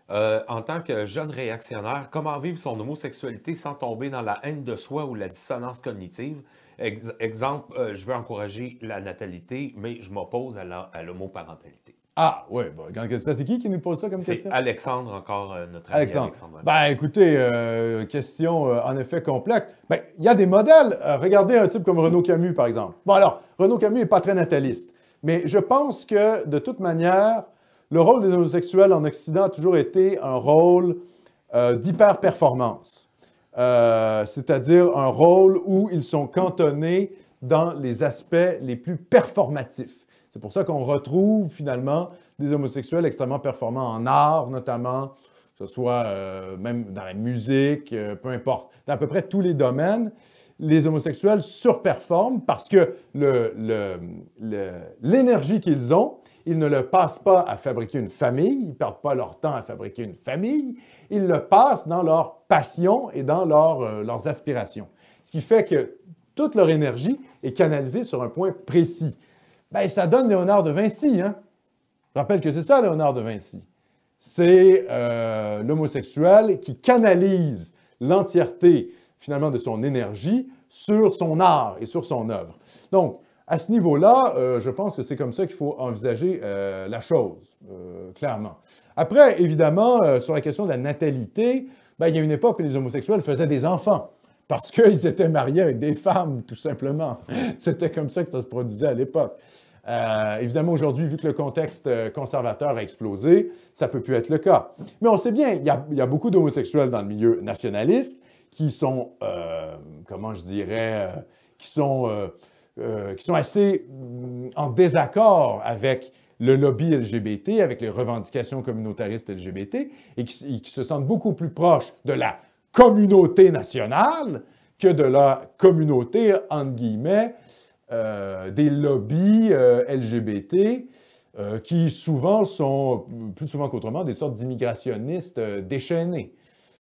En tant que jeune réactionnaire, comment vivre son homosexualité sans tomber dans la haine de soi ou la dissonance cognitive? Exemple, je veux encourager la natalité, mais je m'oppose à l'homoparentalité. Ah, oui, bon, ça, c'est qui nous pose ça comme C'est question? Alexandre, encore notre ami Alexandre. Alexandre. Ben, écoutez, question en effet complexe. Ben, il y a des modèles. Regardez un type comme Renaud Camus, par exemple. Bon, alors, Renaud Camus n'est pas très nataliste, mais je pense que, de toute manière, le rôle des homosexuels en Occident a toujours été un rôle d'hyper-performance. C'est-à-dire un rôle où ils sont cantonnés dans les aspects les plus performatifs. C'est pour ça qu'on retrouve finalement des homosexuels extrêmement performants en art, notamment, que ce soit même dans la musique, peu importe, dans à peu près tous les domaines. Les homosexuels surperforment parce que l'énergie qu'ils ont, ils ne le passent pas à fabriquer une famille, ils ne perdent pas leur temps à fabriquer une famille, ils le passent dans leur passion et dans leurs aspirations. Ce qui fait que toute leur énergie est canalisée sur un point précis. Bien, ça donne Léonard de Vinci, hein? Je rappelle que c'est ça, Léonard de Vinci. C'est l'homosexuel qui canalise l'entièreté, finalement, de son énergie sur son art et sur son œuvre. Donc, à ce niveau-là, je pense que c'est comme ça qu'il faut envisager la chose, clairement. Après, évidemment, sur la question de la natalité, ben, il y a une époque où les homosexuels faisaient des enfants parce qu'ils étaient mariés avec des femmes, tout simplement. C'était comme ça que ça se produisait à l'époque. Évidemment, aujourd'hui, vu que le contexte conservateur a explosé, ça ne peut plus être le cas. Mais on sait bien, il y a beaucoup d'homosexuels dans le milieu nationaliste qui sont, comment je dirais, qui sont assez en désaccord avec le lobby LGBT, avec les revendications communautaristes LGBT, et qui se sentent beaucoup plus proches de la communauté nationale que de la communauté, entre guillemets, des lobbies LGBT qui souvent sont, plus souvent qu'autrement, des sortes d'immigrationnistes déchaînés.